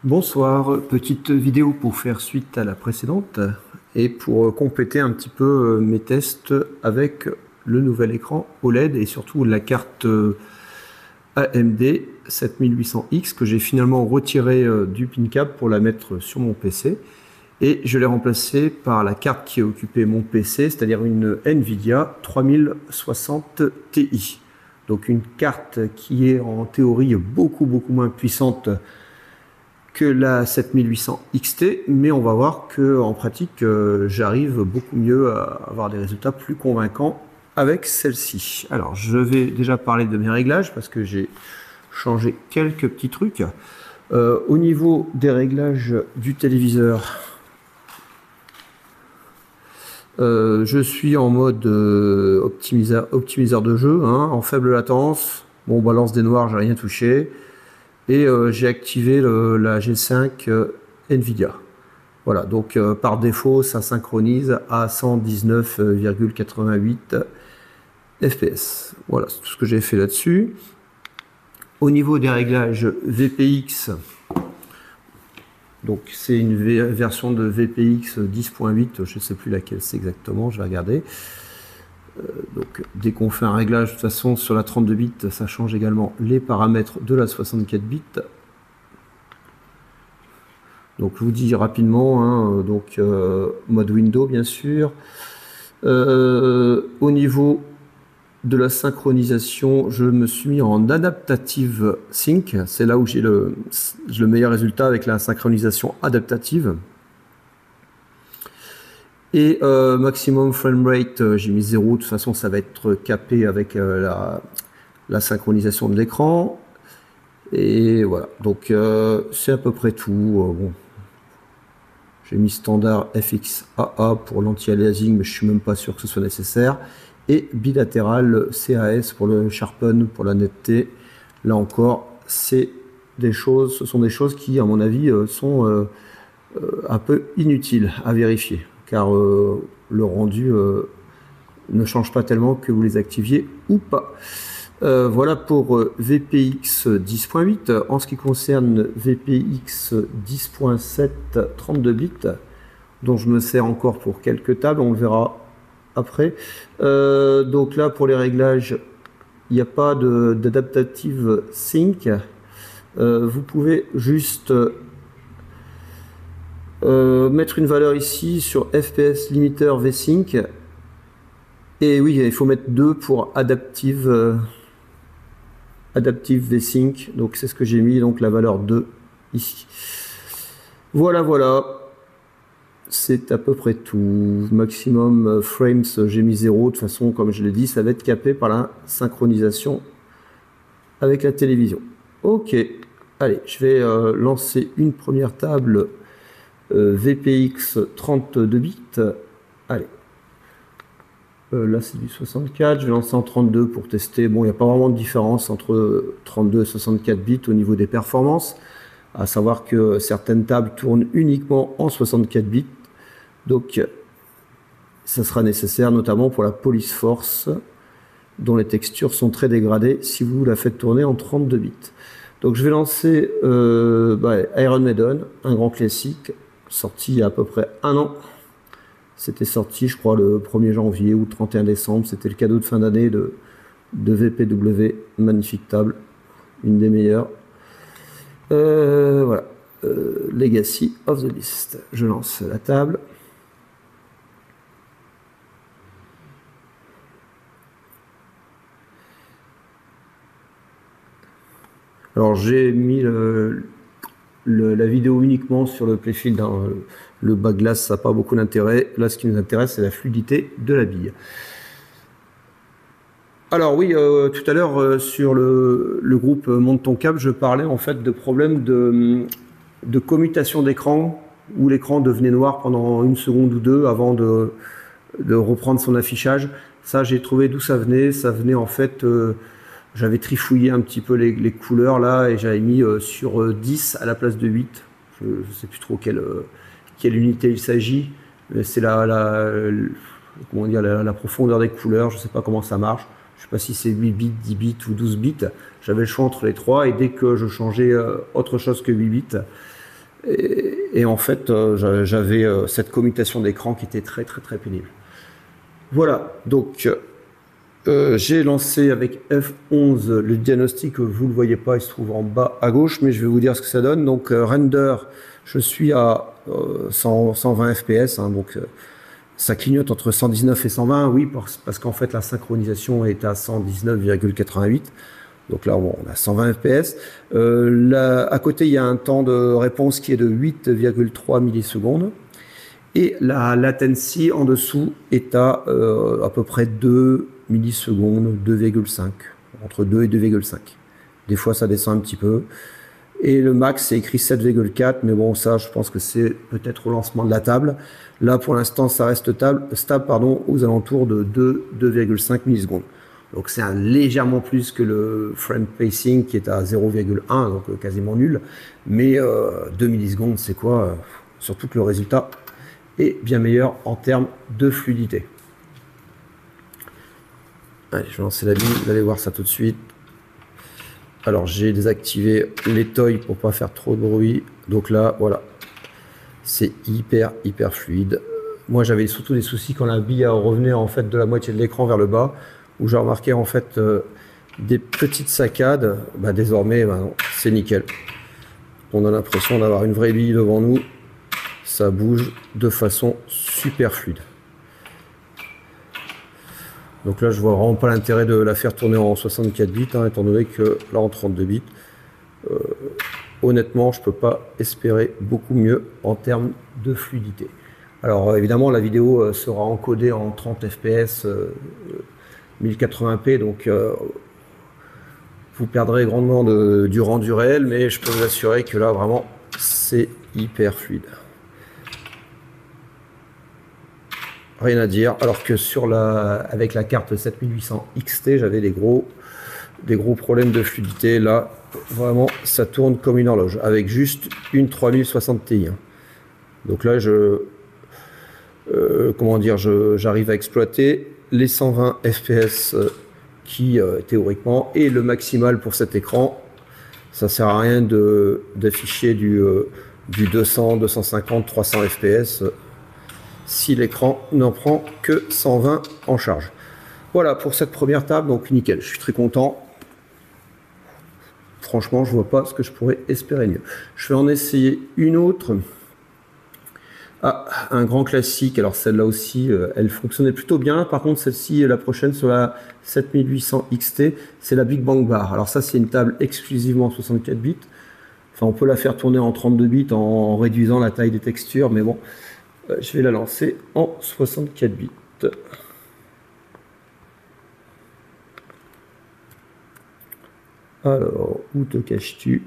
Bonsoir, petite vidéo pour faire suite à la précédente et pour compléter un petit peu mes tests avec le nouvel écran OLED et surtout la carte AMD 7800X que j'ai finalement retiré du pin cap pour la mettre sur mon PC et je l'ai remplacée par la carte qui occupait mon PC, c'est-à-dire une Nvidia 3060 Ti. Donc une carte qui est en théorie beaucoup moins puissante que la 7800 XT, mais on va voir que en pratique j'arrive beaucoup mieux à avoir des résultats plus convaincants avec celle-ci. Alors je vais déjà parler de mes réglages parce que j'ai changé quelques petits trucs. Au niveau des réglages du téléviseur, je suis en mode optimiseur de jeu, hein, en faible latence. Bon, balance des noirs, j'ai rien touché. Et j'ai activé la G5 Nvidia. Voilà, donc par défaut, ça synchronise à 119,88 fps. Voilà, c'est tout ce que j'ai fait là-dessus. Au niveau des réglages VPX, donc c'est une version de VPX 10.8, je ne sais plus laquelle c'est exactement, je vais regarder. Donc dès qu'on fait un réglage, de toute façon sur la 32 bits, ça change également les paramètres de la 64 bits. Donc je vous dis rapidement, hein, donc mode Windows bien sûr. Au niveau de la synchronisation, je me suis mis en Adaptative Sync. C'est là où j'ai le meilleur résultat avec la synchronisation adaptative. Et maximum frame rate, j'ai mis 0. De toute façon, ça va être capé avec la synchronisation de l'écran. Et voilà. Donc c'est à peu près tout. Bon. J'ai mis standard FXAA pour l'anti-aliasing, mais je suis même pas sûr que ce soit nécessaire. Et bilatéral CAS pour le sharpen, pour la netteté. Là encore, ce sont des choses qui, à mon avis, sont un peu inutiles à vérifier, car le rendu ne change pas tellement que vous les activiez ou pas. Voilà pour VPX 10.8. En ce qui concerne VPX 10.7 32 bits, dont je me sers encore pour quelques tables, on le verra après. Donc là, pour les réglages, il n'y a pas d'adaptative sync. Vous pouvez juste mettre une valeur ici sur FPS limiter VSync. Et oui, il faut mettre 2 pour adaptive VSync. Donc c'est ce que j'ai mis, donc la valeur 2 ici. Voilà. C'est à peu près tout. Maximum frames, j'ai mis 0. De toute façon, comme je l'ai dit, ça va être capé par la synchronisation avec la télévision. Ok, allez, je vais lancer une première table VPX 32 bits. Allez. Là, c'est du 64. Je vais lancer en 32 pour tester. Bon, il n'y a pas vraiment de différence entre 32 et 64 bits au niveau des performances. À savoir que certaines tables tournent uniquement en 64 bits. Donc, ça sera nécessaire notamment pour la Police Force, dont les textures sont très dégradées si vous la faites tourner en 32 bits. Donc, je vais lancer Iron Maiden, un grand classique, sorti il y a à peu près un an. C'était sorti, je crois, le 1er janvier ou le 31 décembre. C'était le cadeau de fin d'année de VPW. Magnifique table. Une des meilleures. Voilà. Legacy of the Beast. Je lance la table. Alors, j'ai mis la vidéo uniquement sur le playfield, hein. Le bas glace, ça n'a pas beaucoup d'intérêt. Là, ce qui nous intéresse, c'est la fluidité de la bille. Alors oui, tout à l'heure, sur le groupe Monte ton câble, je parlais en fait de problèmes de commutation d'écran, où l'écran devenait noir pendant une seconde ou deux avant de reprendre son affichage. Ça, j'ai trouvé d'où ça venait. Ça venait en fait... j'avais trifouillé un petit peu les couleurs là et j'avais mis sur 10 à la place de 8. Je ne sais plus trop quelle unité il s'agit. C'est comment dire, la profondeur des couleurs. Je ne sais pas comment ça marche. Je ne sais pas si c'est 8 bits, 10 bits ou 12 bits. J'avais le choix entre les trois et dès que je changeais autre chose que 8 bits, Et en fait, j'avais cette commutation d'écran qui était très pénible. Voilà, donc j'ai lancé avec F11 le diagnostic, vous ne le voyez pas, il se trouve en bas à gauche, mais je vais vous dire ce que ça donne. Donc render, je suis à 120 fps, hein, donc ça clignote entre 119 et 120, oui, parce qu'en fait la synchronisation est à 119,88. Donc là, bon, on a 120 fps. Là, à côté, il y a un temps de réponse qui est de 8,3 millisecondes. Et la latency en dessous est à peu près 2 millisecondes, 2,5. Entre 2 et 2,5. Des fois, ça descend un petit peu. Et le max, c'est écrit 7,4. Mais bon, ça, je pense que c'est peut-être au lancement de la table. Là, pour l'instant, ça reste stable aux alentours de 2,5 millisecondes. Donc c'est légèrement plus que le frame pacing qui est à 0,1, donc quasiment nul. Mais 2 millisecondes, c'est quoi? Surtout que le résultat est bien meilleur en termes de fluidité. Allez, je vais lancer la bille, vous allez voir ça tout de suite. Alors j'ai désactivé les toys pour pas faire trop de bruit. Donc là, voilà, c'est hyper fluide. Moi j'avais surtout des soucis quand la bille revenait en fait de la moitié de l'écran vers le bas, où j'ai remarqué en fait des petites saccades. Bah, désormais, bah, c'est nickel. On a l'impression d'avoir une vraie bille devant nous. Ça bouge de façon super fluide. Donc là, je vois vraiment pas l'intérêt de la faire tourner en 64 bits, hein, étant donné que là en 32 bits, honnêtement, je peux pas espérer beaucoup mieux en termes de fluidité. Alors évidemment, la vidéo sera encodée en 30 fps 1080p, donc vous perdrez grandement du rendu réel, mais je peux vous assurer que là, vraiment, c'est hyper fluide. Rien à dire, alors que avec la carte 7800 XT, j'avais des gros problèmes de fluidité. Là, vraiment, ça tourne comme une horloge, avec juste une 3060 Ti. Donc là, j'arrive à exploiter les 120 fps qui, théoriquement, est le maximal pour cet écran. Ça sert à rien d'afficher du 200, 250, 300 fps. Si l'écran n'en prend que 120 en charge. Voilà pour cette première table, donc nickel, je suis très content. Franchement, je vois pas ce que je pourrais espérer mieux. Je vais en essayer une autre. Ah, un grand classique, alors celle-là aussi, elle fonctionnait plutôt bien. Par contre, celle-ci, la prochaine sur la 7800 XT, c'est la Big Bang Bar. Alors ça, c'est une table exclusivement 64 bits. Enfin, on peut la faire tourner en 32 bits en réduisant la taille des textures, mais bon. Je vais la lancer en 64 bits. Alors, où te caches-tu?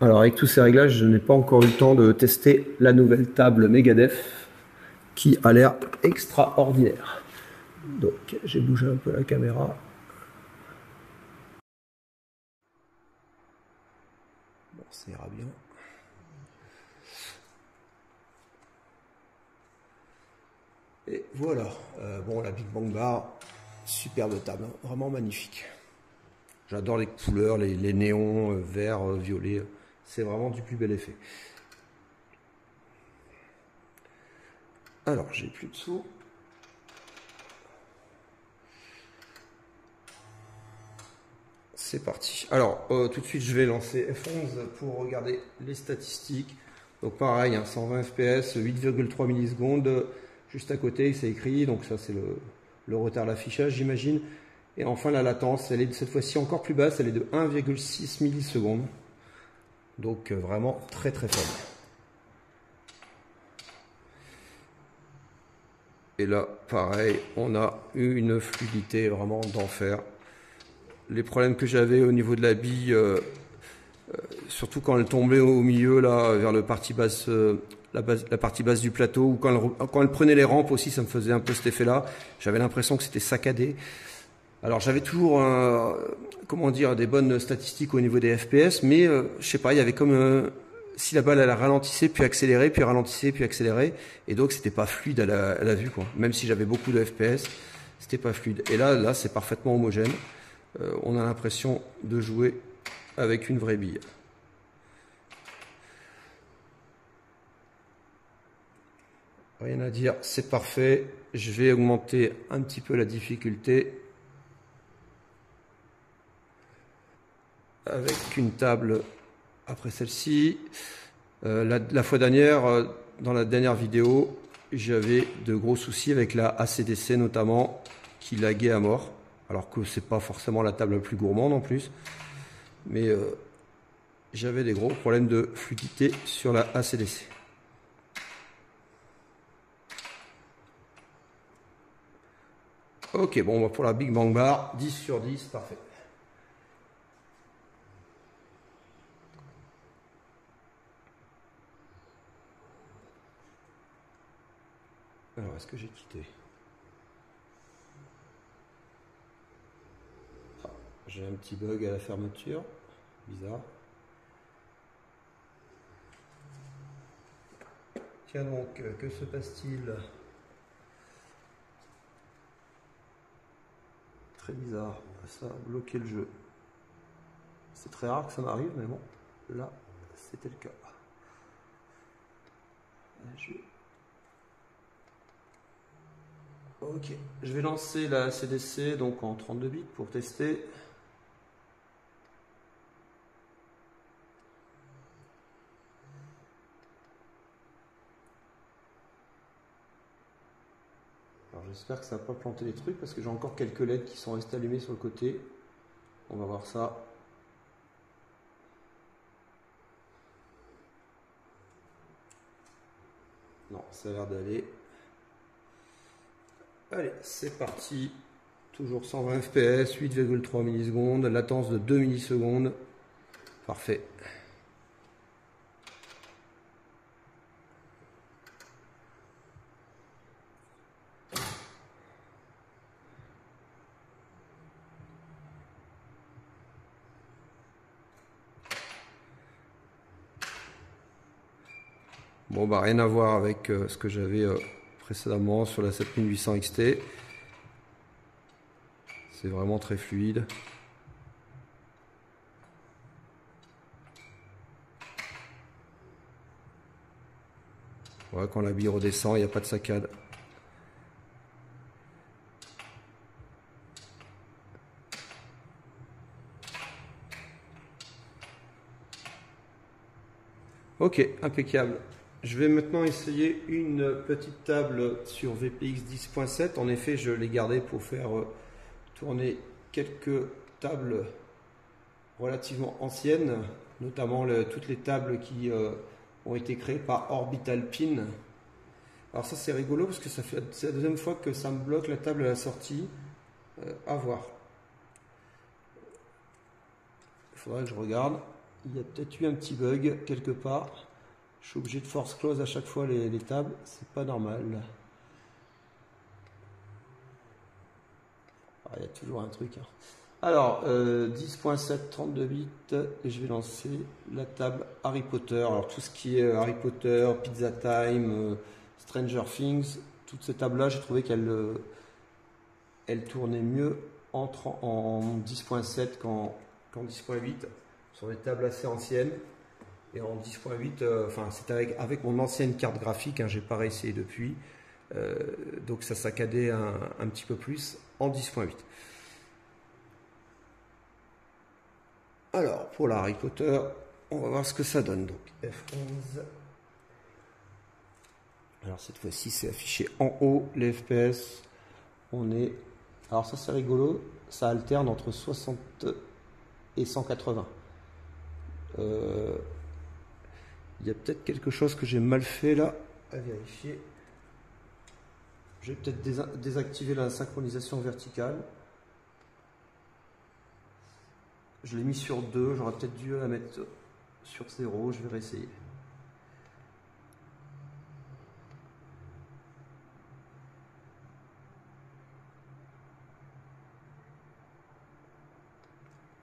Alors, avec tous ces réglages, je n'ai pas encore eu le temps de tester la nouvelle table Megadef qui a l'air extraordinaire. Donc, j'ai bougé un peu la caméra. Bon, ça ira bien. Et voilà, bon, la Big Bang Bar, superbe table, hein, vraiment magnifique. J'adore les couleurs, les néons, vert, violet, c'est vraiment du plus bel effet. Alors, j'ai plus de sous. C'est parti. Alors, tout de suite, je vais lancer F11 pour regarder les statistiques. Donc pareil, hein, 120 fps, 8,3 millisecondes. Juste à côté, c'est écrit, donc ça c'est le retard d'affichage, j'imagine. Et enfin, la latence, elle est cette fois-ci encore plus basse, elle est de 1,6 millisecondes. Donc vraiment très faible. Et là, pareil, on a une fluidité vraiment d'enfer. Les problèmes que j'avais au niveau de la bille, surtout quand elle tombait au milieu, là, vers le partie basse, la partie basse du plateau, ou quand elle prenait les rampes aussi, ça me faisait un peu cet effet-là. J'avais l'impression que c'était saccadé. Alors j'avais toujours, comment dire, des bonnes statistiques au niveau des FPS, mais je sais pas, il y avait comme si la balle elle ralentissait, puis accélérait, puis ralentissait, puis accélérait, et donc c'était pas fluide à la vue, quoi. Même si j'avais beaucoup de FPS, c'était pas fluide. Et là c'est parfaitement homogène. On a l'impression de jouer avec une vraie bille. Rien à dire, c'est parfait. Je vais augmenter un petit peu la difficulté avec une table après celle-ci. La fois dernière, dans la dernière vidéo, j'avais de gros soucis avec la ACDC notamment, qui laguait à mort, alors que c'est pas forcément la table la plus gourmande en plus, mais j'avais des gros problèmes de fluidité sur la ACDC. Ok, bon, pour la Big Bang Bar, 10 sur 10, parfait. Alors, est-ce que j'ai quitté? Ah, j'ai un petit bug à la fermeture, bizarre. Tiens donc, que se passe-t-il? Très bizarre, ça a bloqué le jeu. C'est très rare que ça m'arrive, mais bon, là, c'était le cas. Ok, je vais lancer la CDC donc en 32 bits pour tester. Alors j'espère que ça va pas planter les trucs parce que j'ai encore quelques LED qui sont restés allumés sur le côté. On va voir ça. Non, ça a l'air d'aller. Allez, c'est parti. Toujours 120 fps, 8,3 millisecondes, latence de 2 millisecondes. Parfait. Bon, bah rien à voir avec ce que j'avais précédemment sur la 7800 XT. C'est vraiment très fluide. Ouais, quand la bille redescend, il n'y a pas de saccade. Ok, impeccable. Je vais maintenant essayer une petite table sur VPX 10.7. En effet, je l'ai gardé pour faire tourner quelques tables relativement anciennes, notamment toutes les tables qui ont été créées par Orbital Pin. Alors ça c'est rigolo parce que c'est la deuxième fois que ça me bloque la table à la sortie. À voir. Il faudrait que je regarde. Il y a peut-être eu un petit bug quelque part. Je suis obligé de force close à chaque fois les tables. C'est pas normal. Ah, il y a toujours un truc. Hein. Alors, 10.7, 32 bits. Et je vais lancer la table Harry Potter. Alors, tout ce qui est Harry Potter, Pizza Time, Stranger Things, toutes ces tables-là, j'ai trouvé qu'elles tournaient mieux en 10.7 qu'en 10.8. Ce sont des tables assez anciennes. Et en 10.8, enfin c'était avec mon ancienne carte graphique, hein, j'ai pas réessayé depuis, donc ça saccadait un petit peu plus en 10.8. Alors pour la Harry Potter, on va voir ce que ça donne. Donc F11. Alors cette fois-ci c'est affiché en haut les FPS. On est, alors ça c'est rigolo, ça alterne entre 60 et 180. Il y a peut-être quelque chose que j'ai mal fait là, à vérifier. Je vais peut-être désactiver la synchronisation verticale. Je l'ai mis sur 2, j'aurais peut-être dû la mettre sur 0, je vais réessayer.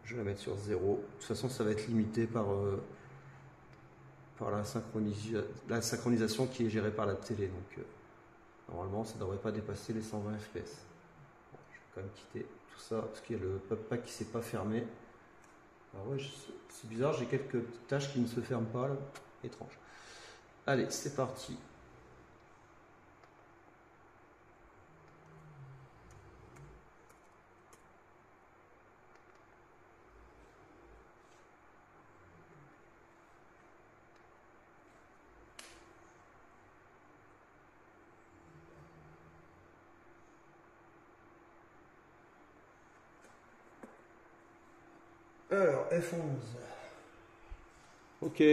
Je vais la mettre sur 0. De toute façon, ça va être limité par la synchronisation qui est gérée par la télé. Donc, normalement, ça ne devrait pas dépasser les 120 fps. Bon, je vais quand même quitter tout ça parce qu'il y a le pop-pack qui ne s'est pas fermé. Alors ouais, C'est bizarre, j'ai quelques petites tâches qui ne se ferment pas là. Étrange. Allez, c'est parti. Alors, F11. Ok,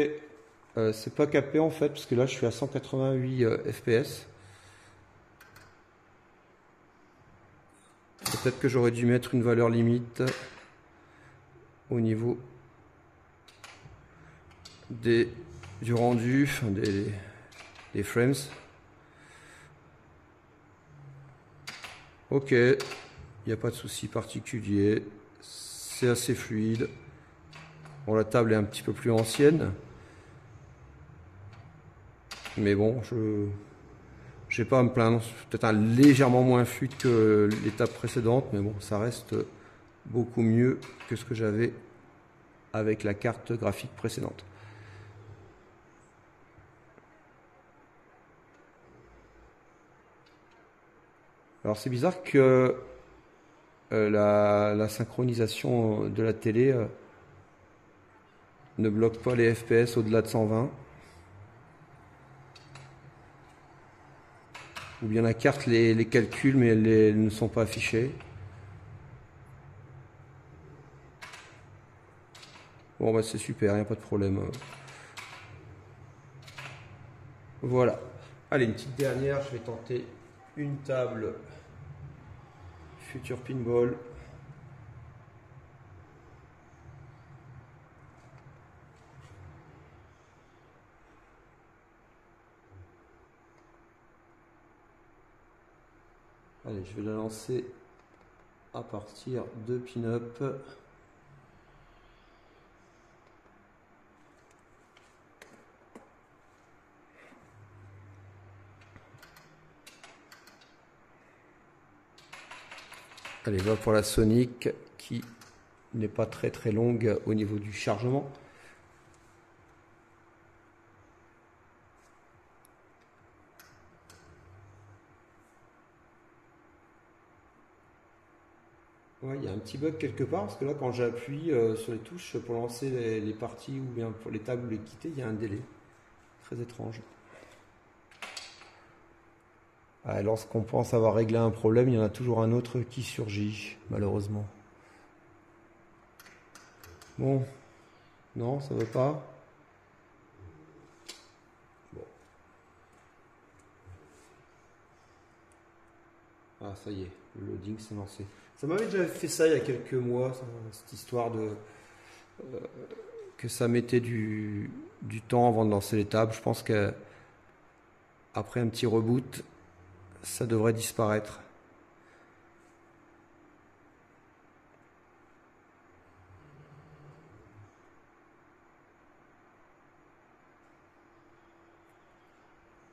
c'est pas capé en fait, parce que là je suis à 188 FPS. Peut-être que j'aurais dû mettre une valeur limite au niveau du rendu, enfin des frames. Ok, il n'y a pas de souci particulier, c'est assez fluide. Bon, la table est un petit peu plus ancienne, mais bon, je n'ai pas à me plaindre. Peut-être légèrement moins fluide que l'étape précédente, mais bon, ça reste beaucoup mieux que ce que j'avais avec la carte graphique précédente. Alors c'est bizarre que la synchronisation de la télé ne bloque pas les FPS au-delà de 120. Ou bien la carte les calcule mais elles ne sont pas affichées. Bon bah c'est super, il n'y a pas de problème. Voilà. Allez, une petite dernière, je vais tenter une table Future Pinball. Allez, je vais la lancer à partir de pin-up. Allez, voilà pour la Sonic qui n'est pas très longue au niveau du chargement. Ouais, il y a un petit bug quelque part parce que là quand j'appuie sur les touches pour lancer les parties ou bien pour les tables ou les quitter, il y a un délai. Très étrange. Ah, lorsqu'on pense avoir réglé un problème, il y en a toujours un autre qui surgit, malheureusement. Bon, non, ça veut pas. Bon. Ah, ça y est, le loading s'est lancé. Ça m'avait déjà fait ça il y a quelques mois, cette histoire de que ça mettait du temps avant de lancer les tables. Je pense qu'après un petit reboot, ça devrait disparaître.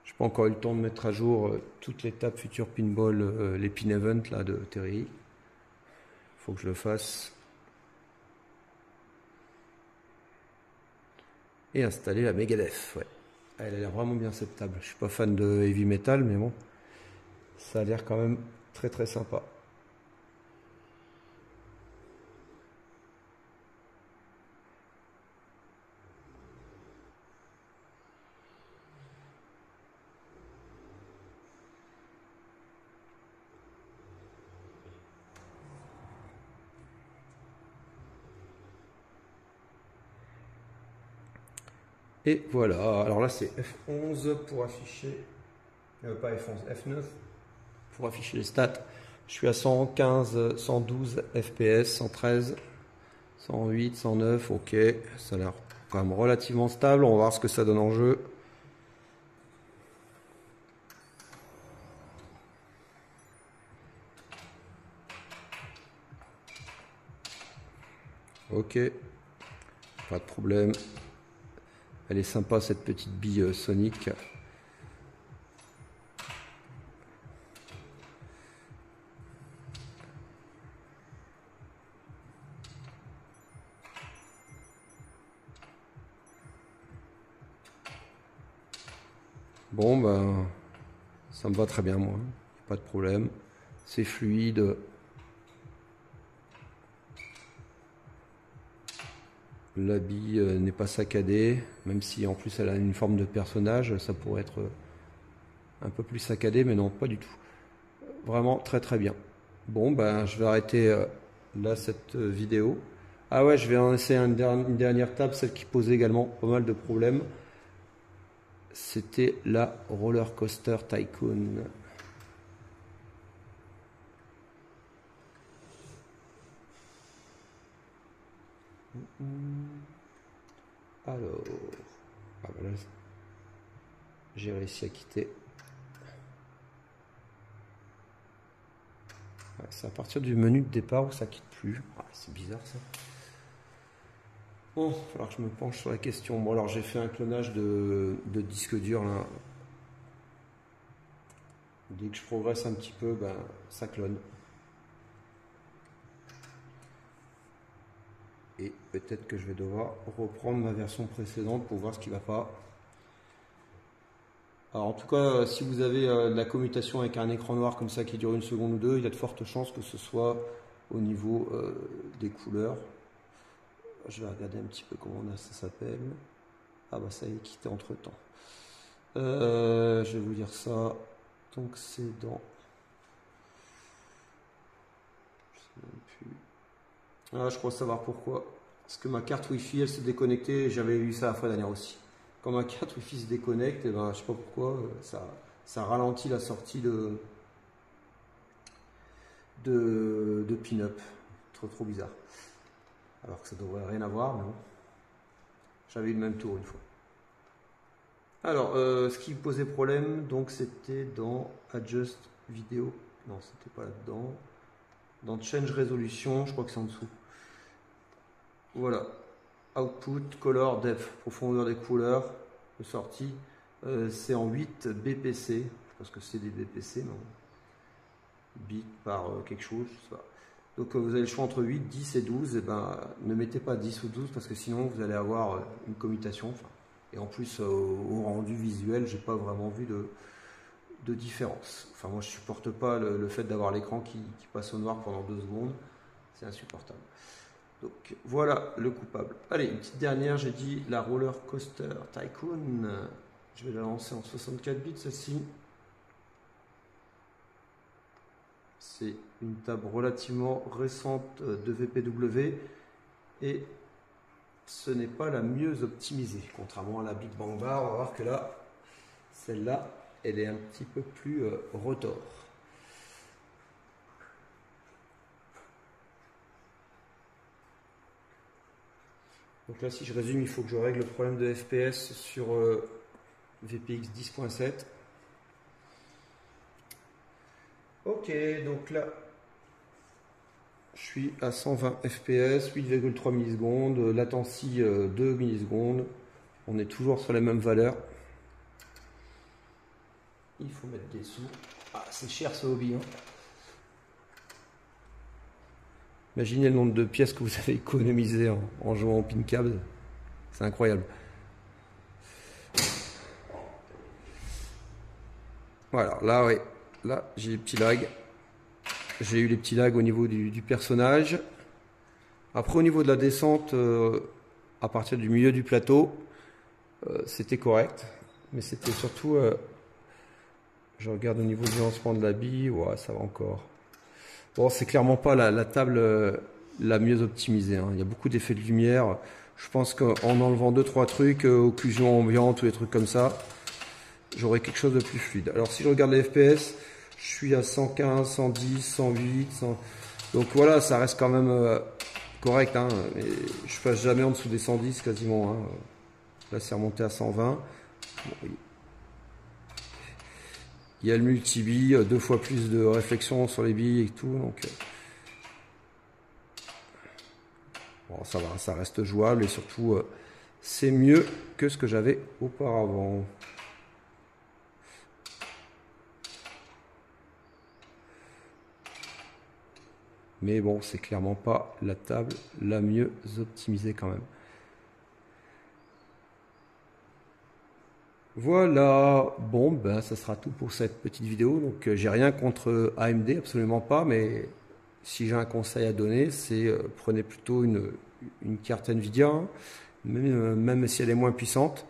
J'ai pas encore eu le temps de mettre à jour toutes les tables Future Pinball, les Pin Event là, de Terry. Faut que je le fasse. Et installer la Megadeth, ouais. Elle a l'air vraiment bien cette table. Je suis pas fan de heavy metal, mais bon, ça a l'air quand même très sympa. Et voilà, alors là c'est F11 pour afficher, pas F11, F9 pour afficher les stats. Je suis à 115, 112 FPS, 113, 108, 109, ok, ça a l'air quand même relativement stable, on va voir ce que ça donne en jeu. Ok, pas de problème. Elle est sympa cette petite bille Sonic. Bon, ben, ça me va très bien, moi. Pas de problème. C'est fluide. L'habit n'est pas saccadé, même si en plus elle a une forme de personnage, ça pourrait être un peu plus saccadé, mais non, pas du tout. Vraiment très très bien. Bon, ben, je vais arrêter là cette vidéo. Ah ouais, je vais en essayer une dernière table, celle qui posait également pas mal de problèmes. C'était la Roller Coaster Tycoon. Alors, ah ben là, j'ai réussi à quitter. Ouais, c'est à partir du menu de départ où ça quitte plus. Ah, c'est bizarre ça. Bon, il va falloir que je me penche sur la question. Bon, alors j'ai fait un clonage de disque dur là. Dès que je progresse un petit peu, ben, ça clone. Et peut-être que je vais devoir reprendre ma version précédente pour voir ce qui ne va pas. Alors en tout cas, si vous avez de la commutation avec un écran noir comme ça qui dure 1 seconde ou 2, il y a de fortes chances que ce soit au niveau des couleurs. Je vais regarder un petit peu comment ça s'appelle. Ah bah ça y est, quitté entre temps. Je vais vous dire ça. Donc c'est dans... Je sais même plus. Ah, je crois savoir pourquoi. Parce que ma carte Wi-Fi elle s'est déconnectée. J'avais eu ça la fois dernière aussi. Quand ma carte Wi-Fi se déconnecte, et ben, je sais pas pourquoi, ça ralentit la sortie de pin-up. Trop bizarre. Alors que ça devrait rien avoir, mais bon. J'avais eu le même tour une fois. Alors, ce qui posait problème, donc c'était dans Adjust Video. Non, c'était pas là-dedans. Dans Change Resolution, je crois que c'est en dessous. Voilà. Output, Color, Depth, profondeur des couleurs de sortie. C'est en 8 BPC. Je pense que c'est des BPC, non. Bit par quelque chose, je sais pas. Donc vous avez le choix entre 8, 10 et 12. Et ben, ne mettez pas 10 ou 12 parce que sinon vous allez avoir une commutation. Enfin, et en plus, au rendu visuel, j'ai pas vraiment vu de différence. Enfin, moi je supporte pas le fait d'avoir l'écran qui passe au noir pendant 2 secondes. C'est insupportable. Donc voilà le coupable. Allez, une petite dernière, j'ai dit la Roller Coaster Tycoon. Je vais la lancer en 64 bits celle-ci. C'est une table relativement récente de VPW et ce n'est pas la mieux optimisée. Contrairement à la Big Bang Bar, on va voir que là, celle-là, elle est un petit peu plus retors. Donc là, si je résume, il faut que je règle le problème de FPS sur VPX 10.7. Ok, donc là, je suis à 120 fps, 8,3 millisecondes, latency 2 millisecondes. On est toujours sur les mêmes valeurs. Il faut mettre des sous. Ah, c'est cher ce hobby. Hein. Imaginez le nombre de pièces que vous avez économisées en jouant au pin câble. C'est incroyable. Voilà, là, oui. Là, j'ai des petits lags. J'ai eu les petits lags au niveau du personnage. Après, au niveau de la descente, à partir du milieu du plateau, c'était correct. Mais c'était surtout... je regarde au niveau du lancement de l'habit. Ouais, ça va encore. Bon, c'est clairement pas la table la mieux optimisée. Hein. Il y a beaucoup d'effets de lumière. Je pense qu'en enlevant 2-3 trucs, occlusion ambiante ou des trucs comme ça, j'aurai quelque chose de plus fluide. Alors si je regarde les FPS, je suis à 115, 110, 108, 100... donc voilà, ça reste quand même correct. Hein, mais je passe jamais en dessous des 110 quasiment. Hein. Là c'est remonté à 120. Bon, oui. Il y a le multi-bille, 2 fois plus de réflexion sur les billes et tout. Donc bon, ça va, ça reste jouable et surtout c'est mieux que ce que j'avais auparavant. Mais bon, c'est clairement pas la table la mieux optimisée quand même. Voilà, bon, ben ça sera tout pour cette petite vidéo. Donc j'ai rien contre AMD, absolument pas, mais si j'ai un conseil à donner, c'est prenez plutôt une carte Nvidia, hein, même si elle est moins puissante.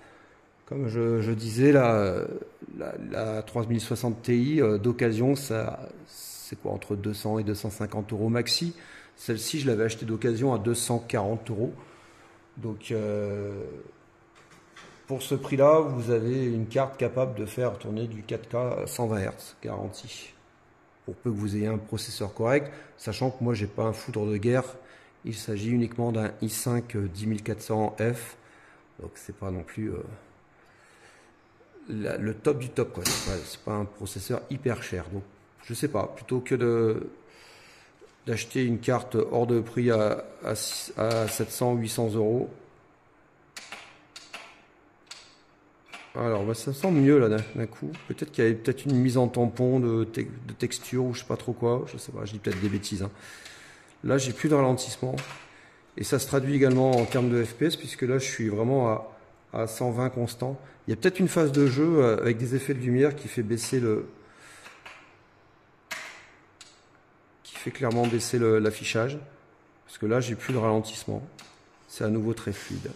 Comme je disais, la 3060 Ti d'occasion, ça c'est quoi, entre 200 et 250 euros maxi. Celle-ci, je l'avais achetée d'occasion à 240 euros. Donc pour ce prix-là, vous avez une carte capable de faire tourner du 4K à 120 Hz, garantie. Pour peu que vous ayez un processeur correct, sachant que moi j'ai pas un foudre de guerre, il s'agit uniquement d'un i5 10400F, donc c'est pas non plus le top du top, quoi. C'est pas un processeur hyper cher, donc je sais pas, plutôt que d'acheter une carte hors de prix à 700-800 euros. Alors bah, ça sent mieux là d'un coup. Peut-être qu'il y avait peut-être une mise en tampon de texture ou je sais pas trop quoi. Je sais pas, je dis peut-être des bêtises, hein. Là j'ai plus de ralentissement. Et ça se traduit également en termes de FPS puisque là je suis vraiment à 120 constant. Il y a peut-être une phase de jeu avec des effets de lumière qui fait baisser qui fait clairement baisser l'affichage. Parce que là j'ai plus de ralentissement. C'est à nouveau très fluide.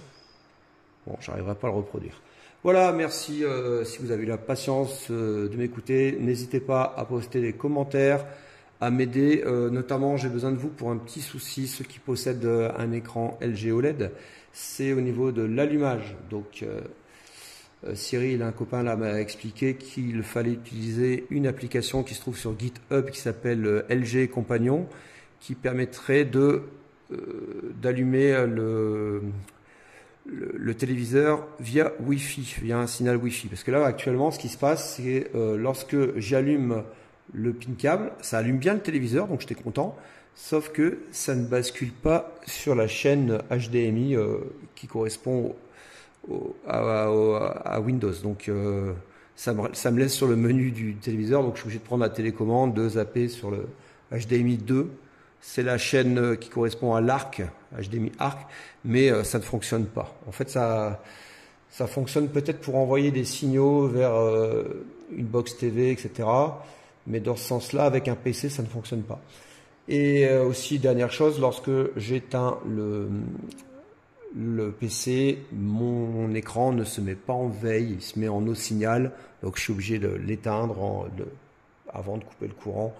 Bon, j'arriverai pas à le reproduire. Voilà, merci si vous avez eu la patience de m'écouter. N'hésitez pas à poster des commentaires, à m'aider. Notamment, j'ai besoin de vous pour un petit souci. Ceux qui possèdent un écran LG OLED, c'est au niveau de l'allumage. Donc, Cyril, un copain là, m'a expliqué qu'il fallait utiliser une application qui se trouve sur GitHub qui s'appelle LG Compagnon, qui permettrait d'allumer le téléviseur via Wi-Fi, via un signal Wi-Fi. Parce que là, actuellement, ce qui se passe, c'est lorsque j'allume le pin câble, ça allume bien le téléviseur, donc j'étais content. Sauf que ça ne bascule pas sur la chaîne HDMI qui correspond à Windows. Donc ça me laisse sur le menu du téléviseur, donc je suis obligé de prendre la télécommande, de zapper sur le HDMI 2. C'est la chaîne qui correspond à l'ARC, HDMI ARC, mais ça ne fonctionne pas. En fait, ça fonctionne peut-être pour envoyer des signaux vers une box TV, etc. Mais dans ce sens-là, avec un PC, ça ne fonctionne pas. Et aussi, dernière chose, lorsque j'éteins le PC, mon écran ne se met pas en veille, il se met en no signal, donc je suis obligé de l'éteindre avant de couper le courant.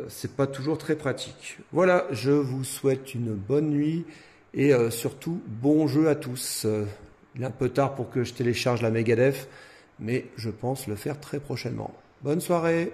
C'est pas toujours très pratique. Voilà, je vous souhaite une bonne nuit et surtout bon jeu à tous. Il est un peu tard pour que je télécharge la Megadeth, mais je pense le faire très prochainement. Bonne soirée!